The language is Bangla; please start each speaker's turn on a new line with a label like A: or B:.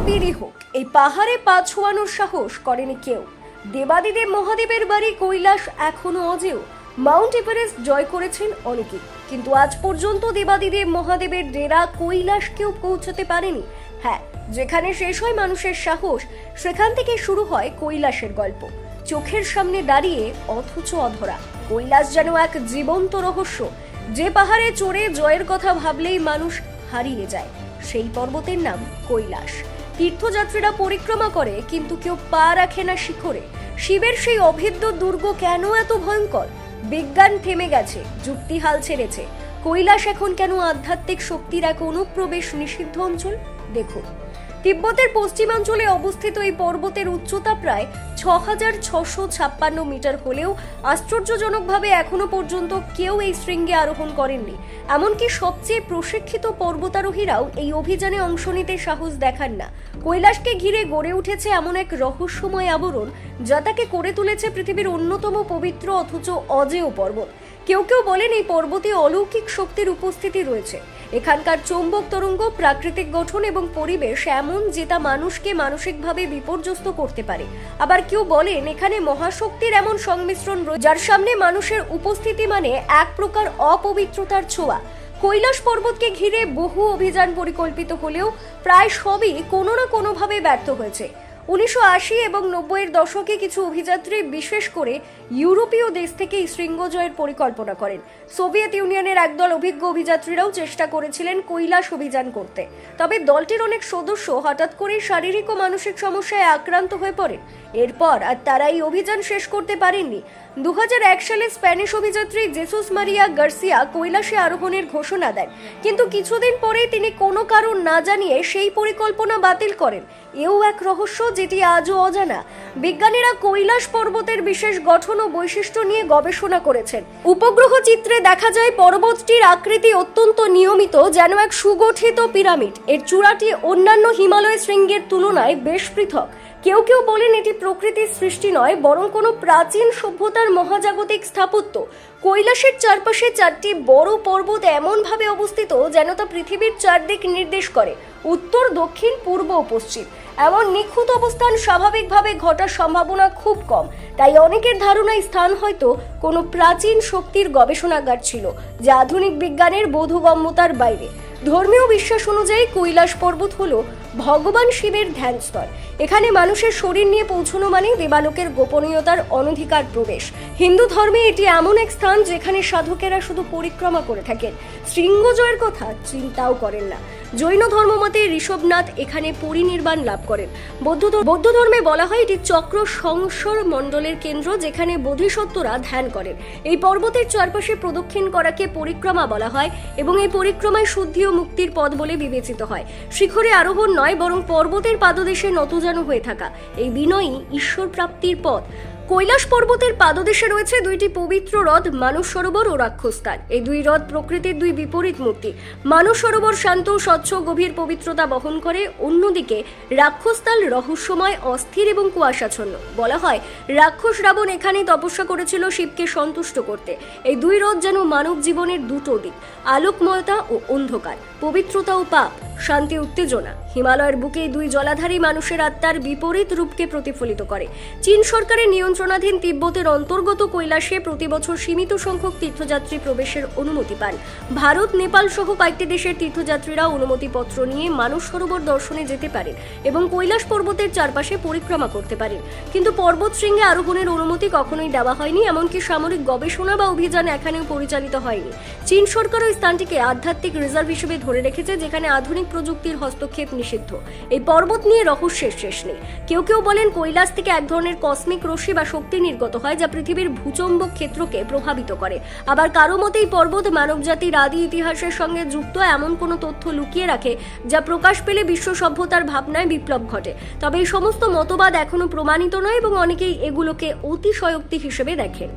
A: বীরই হোক, এই পাহাড়ে পা ছোঁয়ানোর সাহস করেনি কেউ। দেবাদিদেব মহাদেবের বাড়ি কৈলাস এখনো অজেয়। মাউন্ট এভারেস্ট জয় করেছেন অনেকে, কিন্তু আজ পর্যন্ত দেবাদিদেব মহাদেবের ডেরা কৈলাস কেউ পৌঁছতে পারেনি। হ্যাঁ, যেখানে শেষ হয় মানুষের সাহস, সেখান থেকে শুরু হয় কৈলাসের গল্প। চোখের সামনে দাঁড়িয়ে অথচ অধরা। কৈলাস যেন এক জীবন্ত রহস্য, যে পাহাড়ে চড়ে জয়ের কথা ভাবলেই মানুষ হারিয়ে যায়। সেই পর্বতের নাম কৈলাস। তীর্থযাত্রীরা পরিক্রমা করে, কিন্তু কেউ পা রাখে না শিখরে। শিবের সেই অভেদ্য দুর্গ কেন এত ভয়ঙ্কর? বিজ্ঞান থেমে গেছে, যুক্তি হাল ছেড়েছে। কৈলাস এখন কেন আধ্যাত্মিক শক্তির এক অনুপ্রবেশ নিষিদ্ধ অঞ্চল? দেখুন, তিব্বতের পশ্চিমাঞ্চলে অবস্থিত এই পর্বতের উচ্চতা প্রায় ৬,৬৫৬ মিটার হলেও আশ্চর্যজনকভাবে এখনো পর্যন্ত কেউ এই শৃঙ্গে আরোহণ করেননি। এমনকি সবচেয়ে প্রশিক্ষিত পর্বতারোহীরাও এই অভিযানে অংশ নিতে সাহস দেখান না। কৈলাসকে ঘিরে গড়ে উঠেছে এমন এক রহস্যময় আবরণ, যা তাকে করে তুলেছে পৃথিবীর অন্যতম পবিত্র অথচ অজেয় পর্বত। কেউ কেউ বলেন এই পর্বতে অলৌকিক শক্তির উপস্থিতি রয়েছে। এখানকার চৌম্বক তরঙ্গ, প্রাকৃতিক গঠন এবং পরিবেশ এমন যে তা মানুষকে মানসিকভাবে বিপর্যস্ত করতে পারে। আবার কেউ বলেন এখানে মহাশক্তির এমন সংমিশ্রণ রয়েছে যার সামনে মানুষের উপস্থিতি মানে এক প্রকার অপবিত্রতার ছোঁয়া। কৈলাস পর্বতকে ঘিরে বহু অভিযান পরিকল্পিত হলেও প্রায় সবই কোনো না কোনোভাবে ব্যর্থ হয়েছে। ১৯৮০ এবং ৯০-এর দশকে কিছু অভিযাত্রী, বিশেষ করে ইউরোপীয় দেশ থেকে এই শৃঙ্গ জয়ের পরিকল্পনা করেন। সোভিয়েত ইউনিয়নের একদল অভিজ্ঞ অভিযাত্রীরাও চেষ্টা করেছিলেন কৈলাস অভিযান করতে। তবে দলটির অনেক সদস্য হঠাৎ করে শারীরিক ও মানসিক সমস্যায় আক্রান্ত হয়ে পড়েন। এরপর আর তারা এই অভিযান শেষ করতে পারেননি। ২০০১ সালে স্প্যানিশ অভিযাত্রী জেসুস মারিয়া গার্সিয়া কৈলাসে আরোহণের ঘোষণা দেন, কিন্তু কিছুদিন পরেই তিনি কোনো কারণ না জানিয়ে সেই পরিকল্পনা বাতিল করেন। এও এক রহস্য যেটি আজও অজানা। বিজ্ঞানীরা কৈলাস পর্বতের বিশেষ গঠন ও বৈশিষ্ট্য নিয়ে গবেষণা করেছেন। উপগ্রহ চিত্রে দেখা যায় পর্বতটির আকৃতি অত্যন্ত নিয়মিত, যেন এক সুগঠিত পিরামিড। এর চূড়াটি অন্যান্য হিমালয় শৃঙ্গের তুলনায় বেশ পৃথক। কেউ কেউ বলেন এটি প্রকৃতির সৃষ্টি নয়, বরং কোনো প্রাচীন সভ্যতার মহাজাগতিক স্থাপত্য। কৈলাসের চারপাশে ৪টি বড় পর্বত এমনভাবে অবস্থিত যেন তা পৃথিবীর চারদিক নির্দেশ করে, উত্তর, দক্ষিণ, পূর্ব ও পশ্চিম। এমন নিখুঁত অবস্থান স্বাভাবিকভাবে ঘটার সম্ভাবনা খুব কম। তাই অনেকের ধারণা স্থান হয়তো কোনো প্রাচীন শক্তির গবেষণাগার ছিল, যা আধুনিক বিজ্ঞানের বোধগম্যতার বাইরে। ধর্মীয় বিশ্বাস অনুযায়ী কৈলাস পর্বত হলো ভগবান শিবের ধ্যানস্থল। এখানে মানুষের শরীর নিয়ে পৌঁছানো মানে দেবালোকের গোপনীয়তার অনধিকার প্রবেশ। হিন্দু ধর্মে এটি এমন এক স্থান যেখানে সাধকেরা শুধু পরিক্রমা করে থাকেন, শৃঙ্গ জয়ের কথা চিন্তাও করেন না। জৈন ধর্মমতে ঋষভনাথ এখানে পরিনির্বাণ লাভ করেন। বৌদ্ধ ধর্মে বলা হয় এটি চক্র সংসর মণ্ডলের কেন্দ্র, যেখানে বোধিসত্ত্বরা ধ্যান করেন। এই পর্বতের চারপাশে প্রদক্ষিণ করাকে পরিক্রমা বলা হয় এবং এই পরিক্রমায় শুদ্ধি ও মুক্তির পথ বলে বিবেচিত হয়। শিখরে আরোহণ নয়, বরং পর্বতের পাদদেশে নতজানু হয়ে থাকা। এই বিনয়ই ঈশ্বর প্রাপ্তির পথ। কৈলাস পর্বতের পাদদেশে রয়েছে ২টি পবিত্র হ্রদ, মানস সরোবর ও রাক্ষসতাল। এই দুই হ্রদ প্রকৃতির দুই বিপরীত মূর্তি। মানস সরোবর শান্ত, স্বচ্ছ, গভীর পবিত্রতা বহন করে। অন্যদিকে রাক্ষসতাল রহস্যময়, অস্থির এবং কুয়াশাচ্ছন্ন। বলা হয় রাক্ষস রাবণ এখানে তপস্যা করেছিল শিবকে সন্তুষ্ট করতে। এই দুই হ্রদ যেন মানব জীবনের দুটো দিক, আলোকময়তা ও অন্ধকার, পবিত্রতা ও পাপ, শান্তি উত্তেজনা। হিমালয়ের বুকে দুই জলাধারী মানুষের আত্মার বিপরীত রূপকে প্রতিফলিত করে। চীন সরকারের নিয়ন্ত্রণাধীন তিব্বতের অন্তর্গত কৈলাসে প্রতি বছর সীমিত সংখ্যক তীর্থযাত্রী প্রবেশের অনুমতি পান। ভারত, নেপাল সহ কয়েকটি দেশের তীর্থযাত্রীরা অনুমতিপত্র নিয়ে মানস সরোবর দর্শনে যেতে পারেন এবং কৈলাস পর্বতের চারপাশে পরিক্রমা করতে পারেন। কিন্তু পর্বত শৃঙ্গে আরোহণের অনুমতি কখনোই দেওয়া হয়নি, এমনকি সামরিক গবেষণা বা অভিযান এখানেও পরিচালিত হয়নি। চীন সরকার ওই স্থানটিকে আধ্যাত্মিক রিজার্ভ হিসেবে ধরে রেখেছে, যেখানে আধুনিক প্রযুক্তির হস্তক্ষেপ নিষিদ্ধ। এই পর্বত নিয়ে রহস্যের শেষ নেই। কেউ কেউ বলেন কৈলাস থেকে এক ধরনের কসমিক রশ্মি বা শক্তি নির্গত হয়, যা পৃথিবীর ভূচম্বক ক্ষেত্রকে প্রভাবিত করে। আবার কারো মতে এই পর্বত মানবজাতির আদি ইতিহাসের সঙ্গে যুক্ত এমন কোনো তথ্য লুকিয়ে রাখে, যা প্রকাশ পেলে বিশ্ব সভ্যতার ভাবনায় বিপ্লব ঘটে। তবে এই সমস্ত মতবাদ এখনো প্রমাণিত নয় এবং অনেকেই এগুলোকে অতিশয়োক্তি হিসেবে দেখেন।